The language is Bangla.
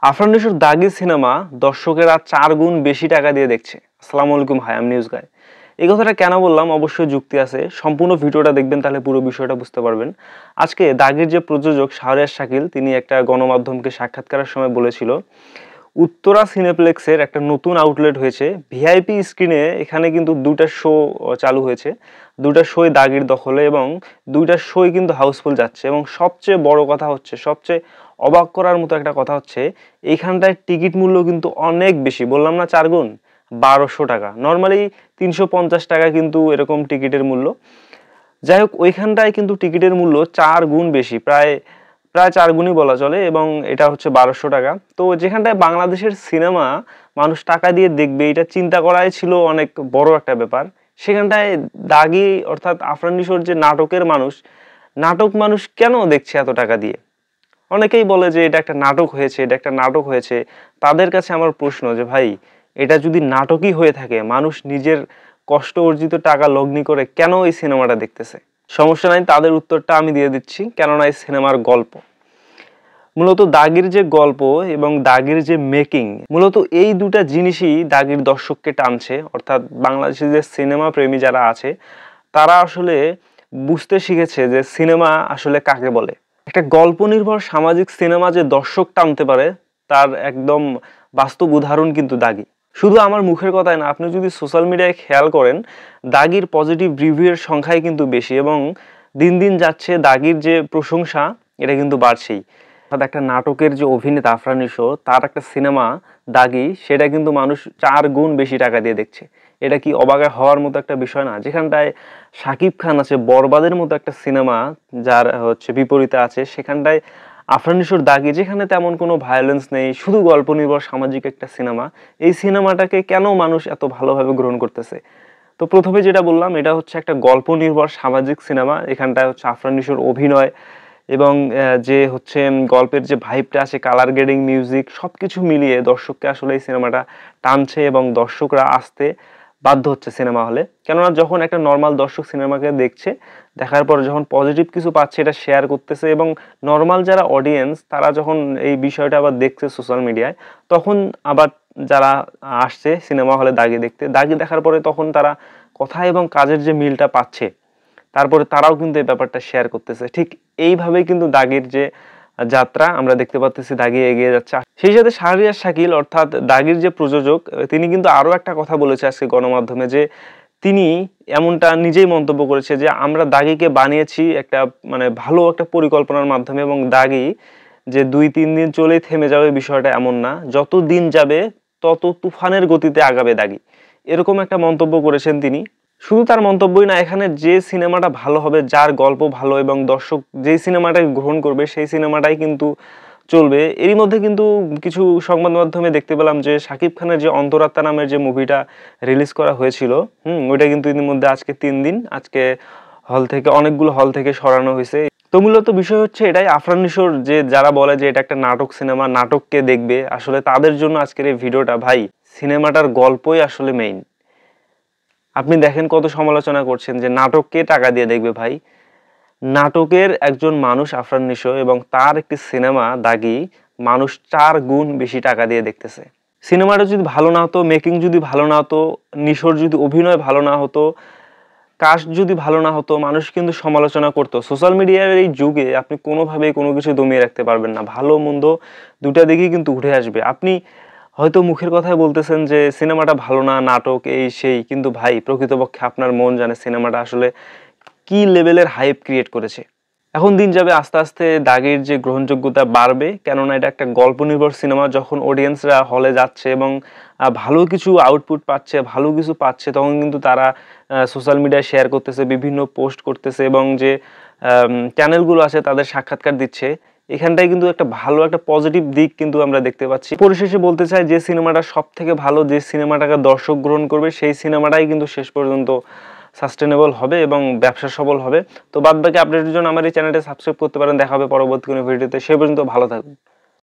আফরান নিশোর দাগি সিনেমা দর্শকেরা 4 গুণ বেশি টাকা দিয়ে দেখছে। আসসালামু আলাইকুম, হাই আই এম নিউজ গাই। এই কথাটা কেন বললাম অবশ্যই যুক্তি আছে, সম্পূর্ণ ভিডিওটা দেখবেন তাহলে পুরো বিষয়টা বুঝতে পারবেন। আজকে দাগির যে প্রযোজক শাহরিয়ার শাকিল, তিনি একটা গণমাধ্যমকে সাক্ষাৎকারের সময় বলেছিল উত্তরা সিনেপ্লেক্সের একটা নতুন আউটলেট হয়েছে, ভিআইপি স্ক্রিনে এখানে কিন্তু 2টা শো চালু হয়েছে, 2টা শোই দাগির দখলে এবং 2টা শোই কিন্তু হাউসফুল যাচ্ছে। এবং সবচেয়ে বড় কথা হচ্ছে, সবচেয়ে অবাক করার মতো একটা কথা হচ্ছে, এইখানটায় টিকিট মূল্য কিন্তু অনেক বেশি, বললাম না 4 গুণ, 1200 টাকা। নর্মালি 350 টাকা কিন্তু এরকম টিকিটের মূল্য। যাই হোক, ওইখানটায় কিন্তু টিকিটের মূল্য 4 গুণ বেশি, প্রায় 4 গুণই বলা চলে, এবং এটা হচ্ছে 1200 টাকা। তো যেখানটায় বাংলাদেশের সিনেমা মানুষ টাকা দিয়ে দেখবে, এটা চিন্তা করাই ছিল অনেক বড় একটা ব্যাপার। সেখানটায় দাগি অর্থাৎ আফরান নিশোর যে নাটকের মানুষ, নাটক মানুষ কেন দেখছে এত টাকা দিয়ে? অনেকেই বলে যে এটা একটা নাটক হয়েছে, এটা একটা নাটক হয়েছে। তাদের কাছে আমার প্রশ্ন যে ভাই, এটা যদি নাটকই হয়ে থাকে, মানুষ নিজের কষ্ট অর্জিত টাকা লগ্নি করে কেন এই সিনেমাটা দেখতেছে? সমস্যা নাই, তাদের উত্তরটা আমি দিয়ে দিচ্ছি। কেননা এই সিনেমার গল্প, মূলত দাগির যে গল্প এবং দাগির যে মেকিং, মূলত এই দুটা জিনিসই দাগির দর্শককে টানছে। অর্থাৎ বাংলাদেশে যে সিনেমা প্রেমী যারা আছে, তারা আসলে বুঝতে শিখেছে যে সিনেমা আসলে কাকে বলে। একটা গল্প নির্ভর সামাজিক সিনেমা যে দর্শক টানতে পারে, তার একদম বাস্তব উদাহরণ কিন্তু দাগি। শুধু আমার মুখের কথাই না, আপনি যদি সোশ্যাল মিডিয়ায় খেয়াল করেন, দাগির পজিটিভ রিভিউয়ের সংখ্যাই কিন্তু বেশি, এবং দিন দিন যাচ্ছে দাগির যে প্রশংসা, এটা কিন্তু বাড়ছেই। অর্থাৎ একটা নাটকের যে অভিনেতা আফরান নিশো, তার একটা সিনেমা দাগি, সেটা কিন্তু মানুষ 4 গুণ বেশি টাকা দিয়ে দেখছে। এটা কি অবাক হওয়ার মতো একটা বিষয় না? যেখানটায় শাকিব খান আছে বরবাদের মতো একটা সিনেমা, যার হচ্ছে বিপরীতে আছে, সেখানটায় আফরান নিশোর দাগি, যেখানে তেমন কোনো ভায়োলেন্স নেই, শুধু গল্প নির্ভর সামাজিক একটা সিনেমা, এই সিনেমাটাকে কেন মানুষ এত ভালোভাবে গ্রহণ করতেছে? তো প্রথমে যেটা বললাম, এটা হচ্ছে একটা গল্প নির্ভর সামাজিক সিনেমা। এখানটায় হচ্ছে আফরান নিশোর অভিনয় এবং যে হচ্ছে গল্পের যে ভাইবটা আছে, কালার গ্রেডিং, মিউজিক, সবকিছু মিলিয়ে দর্শককে আসলে এই সিনেমাটা টানছে, এবং দর্শকরা আসতে বাধ্য হচ্ছে সিনেমা হলে। কেননা যখন একটা নর্মাল দর্শক সিনেমাকে দেখছে, দেখার পর যখন পজিটিভ কিছু পাচ্ছে, এটা শেয়ার করতেছে, এবং নর্মাল যারা অডিয়েন্স, তারা যখন এই বিষয়টা আবার দেখছে সোশ্যাল মিডিয়ায়, তখন আবার যারা আসছে সিনেমা হলে দাগি দেখতে, দাগি দেখার পরে তখন তারা কথা এবং কাজের যে মিলটা পাচ্ছে, তারপরে তারাও কিন্তু এই ব্যাপারটা শেয়ার করতেছে। ঠিক এইভাবেই কিন্তু দাগির যে যাত্রা আমরা দেখতে পাচ্ছি, দাগি এগিয়ে যাচ্ছে। সেই সাথে শাহরিয়ার শাকিল অর্থাৎ দাগির যে প্রযোজক, তিনি কিন্তু আরো একটা কথা বলেছে আজকে গণমাধ্যমে, যে তিনি এমনটা নিজেই মন্তব্য করেছে যে আমরা দাগিকে বানিয়েছি একটা মানে ভালো একটা পরিকল্পনার মাধ্যমে, এবং দাগি যে 2-3 দিন চলেই থেমে যাবে বিষয়টা এমন না, যত দিন যাবে তত তুফানের গতিতে আগাবে দাগি, এরকম একটা মন্তব্য করেছেন তিনি। শুধু তার মন্তব্যই না, এখানে যে সিনেমাটা ভালো হবে, যার গল্প ভালো এবং দর্শক যেই সিনেমাটাকে গ্রহণ করবে, সেই সিনেমাটাই কিন্তু চলবে। এরই মধ্যে কিন্তু কিছু সংবাদ মাধ্যমে দেখতে পেলাম যে শাকিব খানের যে অন্তরাত্মা নামের যে মুভিটা রিলিজ করা হয়েছিল, ওইটা কিন্তু ইতিমধ্যে আজকে 3 দিন, আজকে অনেকগুলো হল থেকে সরানো হয়েছে। তো মূলত বিষয় হচ্ছে এটাই, আফরান নিশোর যে যারা বলে যে এটা একটা নাটক সিনেমা, নাটককে দেখবে, আসলে তাদের জন্য আজকের এই ভিডিওটা। ভাই, সিনেমাটার গল্পই আসলে মেইন। আপনি দেখেন কত সমালোচনা করছেন যে নাটককে টাকা দিয়ে দেখবে। ভাই, নাটকের একজন মানুষ আফরান নিশো এবং তার একটি সিনেমা দাগি মানুষ 4 গুণ বেশি টাকা দিয়ে দেখতেছে। সিনেমাটা যদি ভালো না হতো, মেকিং যদি ভালো না হতো, নিশোর যদি অভিনয় ভালো না হতো, কাস্ট যদি ভালো না হতো, মানুষ কিন্তু সমালোচনা করতো। সোশ্যাল মিডিয়ার এই যুগে আপনি কোনোভাবেই কোনো কিছু দমিয়ে রাখতে পারবেন না। ভালো মন্দ দুটা দিকেই কিন্তু উঠে আসবে। আপনি হয়তো মুখের কথায় বলতেছেন যে সিনেমাটা ভালো না, নাটক এই সেই, কিন্তু ভাই প্রকৃতপক্ষে আপনার মন জানে সিনেমাটা আসলে কি লেভেলের হাইপ ক্রিয়েট করেছে। এখন দিন যাবে, আস্তে আস্তে দাগির যে গ্রহণযোগ্যতা বাড়বে, কেননা এটা একটা গল্প নির্ভর সিনেমা। যখন অডিয়েন্সরা হলে যাচ্ছে এবং ভালো কিছু আউটপুট পাচ্ছে, ভালো কিছু পাচ্ছে, তখন কিন্তু তারা সোশ্যাল মিডিয়ায় শেয়ার করতেছে, বিভিন্ন পোস্ট করতেছে, এবং যে চ্যানেলগুলো আছে তাদের সাক্ষাৎকার দিচ্ছে। এখানটায় কিন্তু একটা ভালো একটা পজিটিভ দিক কিন্তু আমরা দেখতে পাচ্ছি। পরিশেষে বলতে চাই, যে সিনেমাটা সব থেকে ভালো, যে সিনেমাটাকে দর্শক গ্রহণ করবে, সেই সিনেমাটাই কিন্তু শেষ পর্যন্ত সাস্টেনেবল হবে এবং ব্যবসা সফল হবে। তো বাদ বাকি আপডেটের জন্য আমার এই চ্যানেলটা সাবস্ক্রাইব করতে পারেন। দেখা হবে পরবর্তী কোনো ভিডিওতে। সে পর্যন্ত ভালো থাকুন।